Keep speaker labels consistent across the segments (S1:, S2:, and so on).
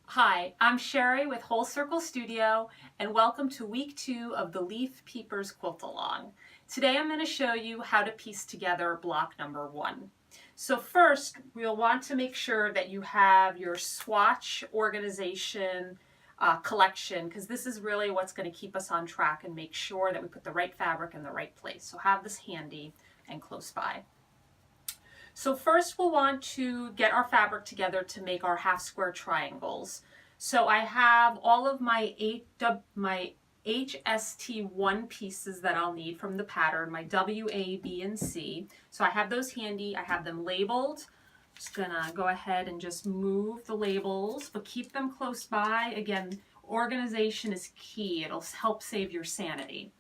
S1: Hi, I'm Sherry with Whole Circle Studio and welcome to week 2 of the Leaf Peepers Quilt Along. Today I'm going to show you how to piece together block number 1. So first we'll want to make sure that you have your swatch organization collection, because this is really what's going to keep us on track and make sure that we put the right fabric in the right place. So have this handy and close by. So first we'll want to get our fabric together to make our half square triangles. So I have all of my HST1 pieces that I'll need from the pattern, my W, A, B, and C. So I have those handy. I have them labeled. Just gonna go ahead and just move the labels, but keep them close by. Again, organization is key. It'll help save your sanity.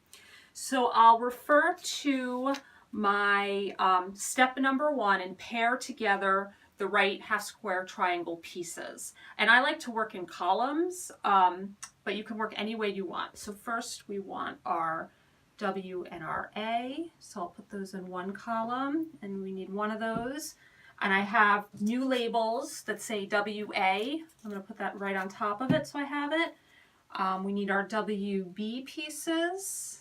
S1: So I'll refer to my step number 1 and pair together the right half square triangle pieces. And I like to work in columns, but you can work any way you want. So first we want our W and our A. So I'll put those in one column and we need one of those. And I have new labels that say WA. I'm going to put that right on top of it so I have it. We need our WB pieces.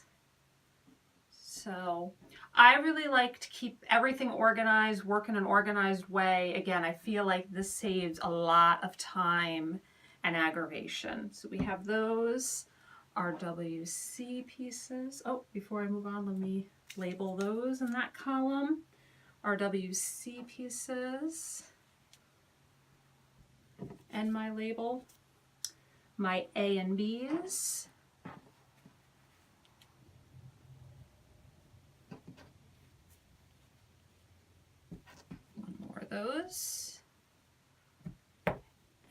S1: So I really like to keep everything organized, work in an organized way. Again, I feel like this saves a lot of time and aggravation. So we have those, our WC pieces. Oh, before I move on, let me label those in that column. Our WC pieces and my label, my A and B's. Those,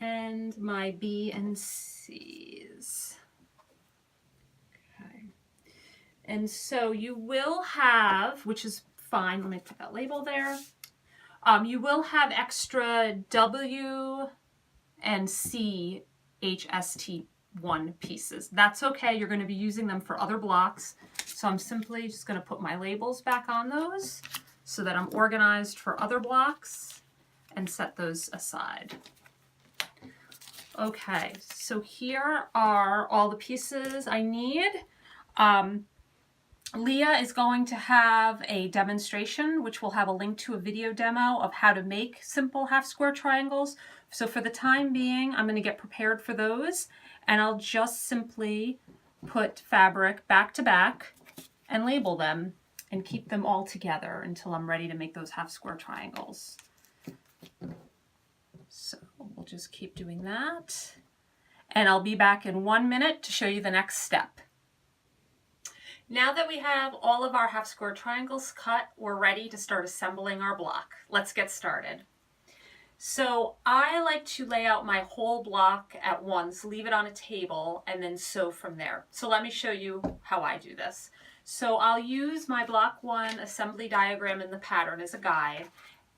S1: and my B and C's. Okay, and so you will have, which is fine, let me put that label there, you will have extra W and C HST1 pieces. That's okay, you're going to be using them for other blocks, so I'm simply just going to put my labels back on those so that I'm organized for other blocks and set those aside. Okay, so here are all the pieces I need. Leah is going to have a demonstration, which will have a link to a video demo of how to make simple half square triangles. So for the time being, I'm going to get prepared for those, and I'll just simply put fabric back to back and label them and keep them all together until I'm ready to make those half square triangles. So we'll just keep doing that. And I'll be back in 1 minute to show you the next step. Now that we have all of our half square triangles cut, we're ready to start assembling our block. Let's get started. So I like to lay out my whole block at once, leave it on a table, and then sew from there. So let me show you how I do this. So I'll use my block 1 assembly diagram in the pattern as a guide.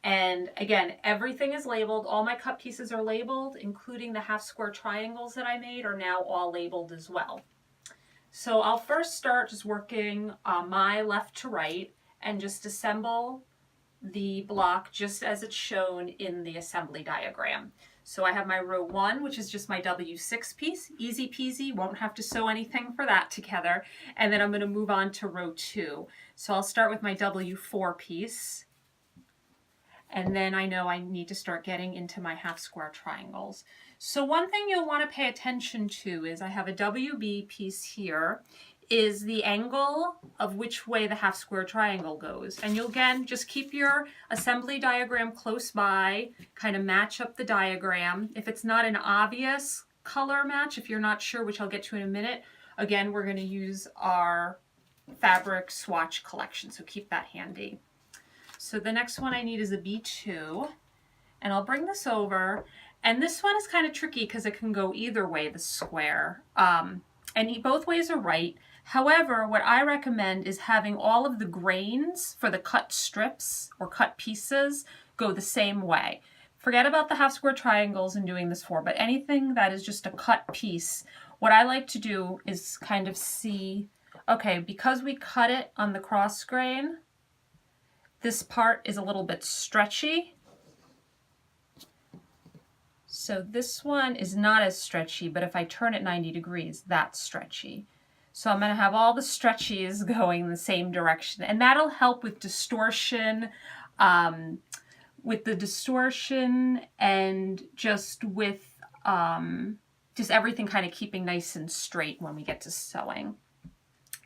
S1: And again, everything is labeled. All my cut pieces are labeled, including the half square triangles that I made are now all labeled as well. So I'll first start just working my left to right and just assemble the block just as it's shown in the assembly diagram. So I have my row 1, which is just my W6 piece, easy peasy, won't have to sew anything for that together. And then I'm going to move on to row 2. So I'll start with my W4 piece. And then I know I need to start getting into my half square triangles. So one thing you'll want to pay attention to is I have a WB piece here, is the angle of which way the half square triangle goes. And you'll again just keep your assembly diagram close by, kind of match up the diagram. If it's not an obvious color match, if you're not sure, which I'll get to in a minute, again, we're going to use our fabric swatch collection, so keep that handy. So the next one I need is a B2, and I'll bring this over, and this one is kind of tricky because it can go either way, the square, and both ways are right. However, what I recommend is having all of the grains for the cut strips or cut pieces go the same way. Forget about the half square triangles and doing this for, but anything that is just a cut piece, what I like to do is kind of see, okay, because we cut it on the cross grain, this part is a little bit stretchy. So this one is not as stretchy, but if I turn it 90 degrees, that's stretchy. So I'm going to have all the stretchies going the same direction, and that'll help with distortion, and just with just everything kind of keeping nice and straight when we get to sewing.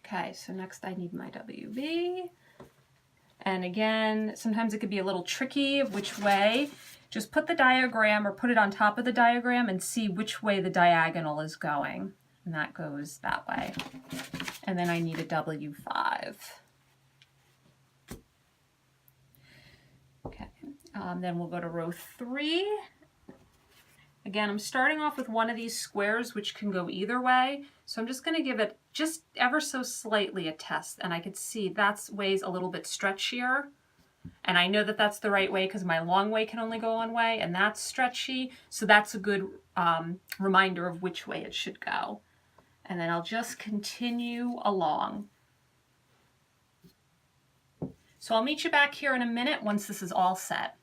S1: Okay, so next I need my WB. And again, sometimes it could be a little tricky of which way. Just put the diagram or put it on top of the diagram and see which way the diagonal is going. And that goes that way. And then I need a W5. Okay, then we'll go to row 3. Again, I'm starting off with one of these squares, which can go either way. So I'm just going to give it just ever so slightly a test. And I could see that way's a little bit stretchier. And I know that that's the right way because my long way can only go one way, and that's stretchy. So that's a good reminder of which way it should go. And then I'll just continue along. So I'll meet you back here in a minute once this is all set.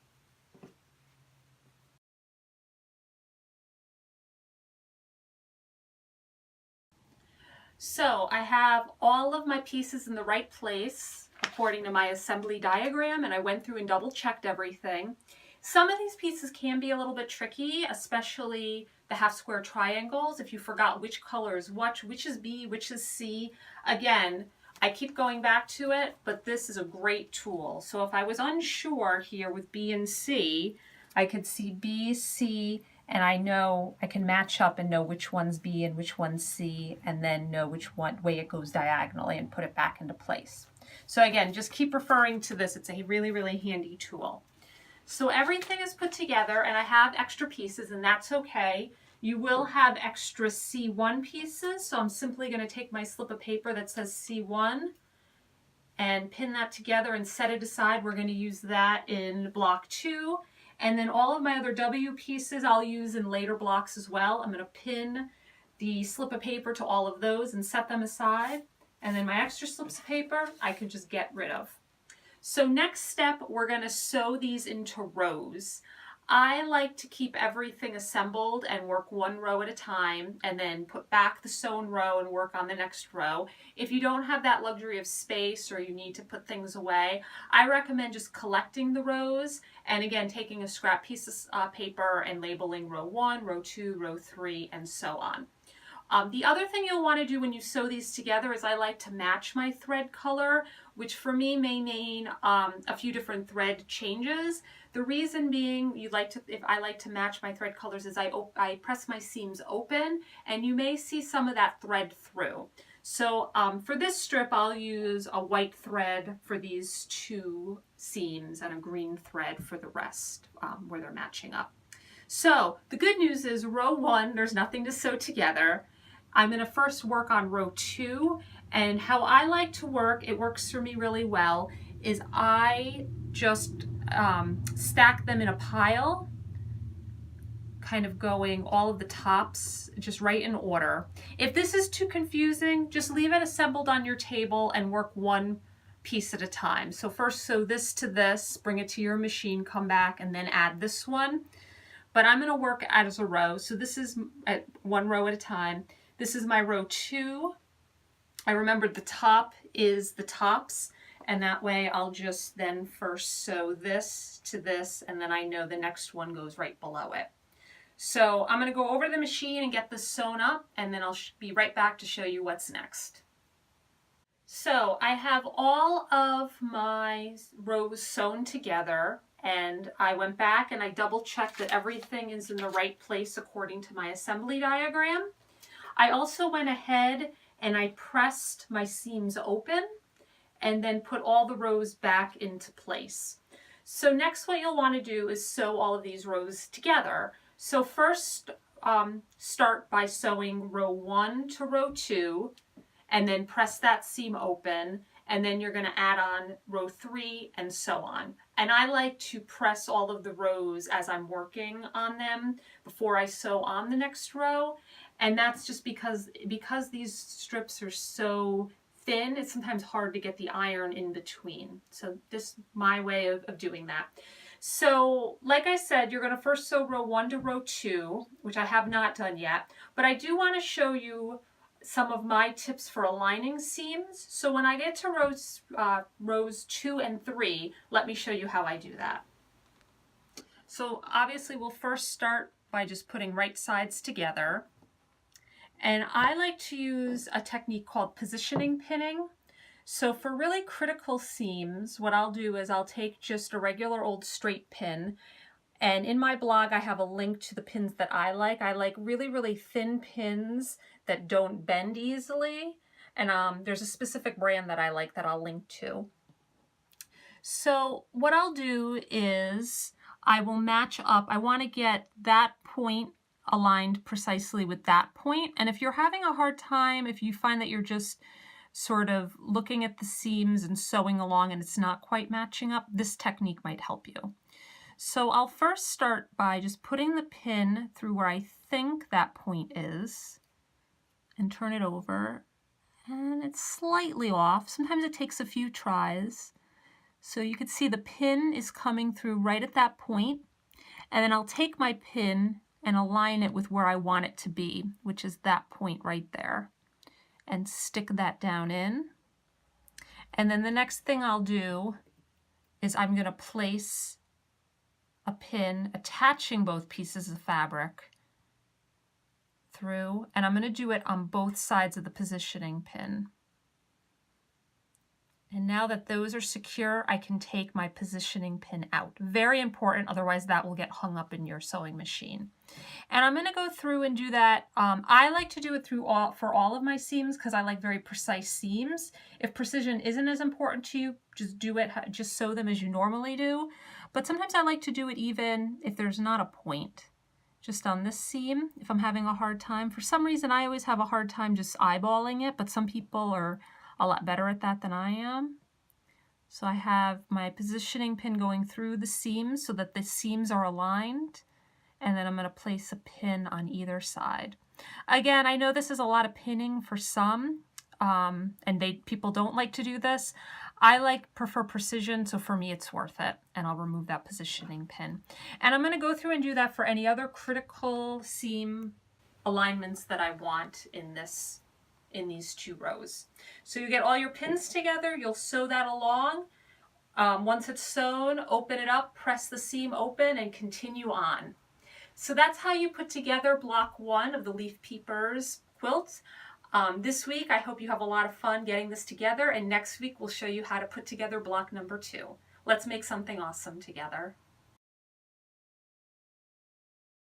S1: So I have all of my pieces in the right place according to my assembly diagram, and I went through and double checked everything. Some of these pieces can be a little bit tricky, especially the half square triangles. If you forgot which color is which is B, which is C. Again, I keep going back to it, but this is a great tool. So if I was unsure here with B and C, I could see B, C, and I know I can match up and know which one's B and which one's C, and then know which way it goes diagonally and put it back into place. So again, just keep referring to this. It's a really, really handy tool. So everything is put together, and I have extra pieces, and that's okay. You will have extra C1 pieces, so I'm simply going to take my slip of paper that says C1 and pin that together and set it aside. We're going to use that in block 2. And then all of my other W pieces I'll use in later blocks as well. I'm going to pin the slip of paper to all of those and set them aside. And then my extra slips of paper I can just get rid of. So next step, we're going to sew these into rows. I like to keep everything assembled and work one row at a time and then put back the sewn row and work on the next row. If you don't have that luxury of space or you need to put things away, I recommend just collecting the rows and again taking a scrap piece of paper and labeling row 1, row 2, row 3, and so on. The other thing you'll want to do when you sew these together is I like to match my thread color, which for me may mean a few different thread changes. The reason being, if I like to match my thread colors, is I press my seams open, and you may see some of that thread through. So for this strip, I'll use a white thread for these 2 seams and a green thread for the rest where they're matching up. So the good news is row 1, there's nothing to sew together. I'm going to first work on row 2, and how I like to work, it works for me really well, is I just stack them in a pile, kind of going all of the tops just right in order. If this is too confusing, just leave it assembled on your table and work one piece at a time. So first sew this to this, bring it to your machine, come back, and then add this one. But I'm going to work as a row. So this is at one row at a time. This is my row 2. I remembered the top is the tops, and that way I'll just then first sew this to this, and then I know the next one goes right below it. So I'm going to go over to the machine and get this sewn up, and then I'll be right back to show you what's next. So I have all of my rows sewn together, and I went back and I double checked that everything is in the right place according to my assembly diagram. I also went ahead and I pressed my seams open and then put all the rows back into place. So next what you'll want to do is sew all of these rows together. So first start by sewing row 1 to row 2 and then press that seam open, and then you're going to add on row 3 and so on. And I like to press all of the rows as I'm working on them before I sew on the next row. And that's just because these strips are so thin, it's sometimes hard to get the iron in between. So this is my way of doing that. So like I said, you're going to first sew row 1 to row 2, which I have not done yet, but I do want to show you some of my tips for aligning seams. So when I get to rows 2 and 3, let me show you how I do that. So obviously we'll first start by just putting right sides together. And I like to use a technique called positioning pinning. So for really critical seams, what I'll do is I'll take just a regular old straight pin, and in my blog I have a link to the pins that I like. I like really, really thin pins that don't bend easily, and there's a specific brand that I like that I'll link to. So what I'll do is I will match up. I want to get that point aligned precisely with that point, and if you're having a hard time, if you find that you're just sort of looking at the seams and sewing along and it's not quite matching up, this technique might help you. So I'll first start by just putting the pin through where I think that point is and turn it over, and it's slightly off. Sometimes it takes a few tries. So you can see the pin is coming through right at that point, and then I'll take my pin and align it with where I want it to be, which is that point right there, and stick that down in. And then the next thing I'll do is I'm going to place a pin attaching both pieces of fabric through, and I'm going to do it on both sides of the positioning pin. And now that those are secure, I can take my positioning pin out. Very important, otherwise that will get hung up in your sewing machine. And I'm going to go through and do that. I like to do it for all of my seams because I like very precise seams. If precision isn't as important to you, just do it, just sew them as you normally do. But sometimes I like to do it even if there's not a point. Just on this seam, if I'm having a hard time. For some reason, I always have a hard time just eyeballing it, but some people are a lot better at that than I am. So I have my positioning pin going through the seams so that the seams are aligned, and then I'm going to place a pin on either side. Again, I know this is a lot of pinning for some, and people don't like to do this. I prefer precision, so for me it's worth it, and I'll remove that positioning pin. And I'm going to go through and do that for any other critical seam alignments that I want in these 2 rows. So you get all your pins together, you'll sew that along. Once it's sewn, open it up, press the seam open, and continue on. So that's how you put together block 1 of the Leaf Peepers quilt. This week, I hope you have a lot of fun getting this together, and next week we'll show you how to put together block number 2. Let's make something awesome together.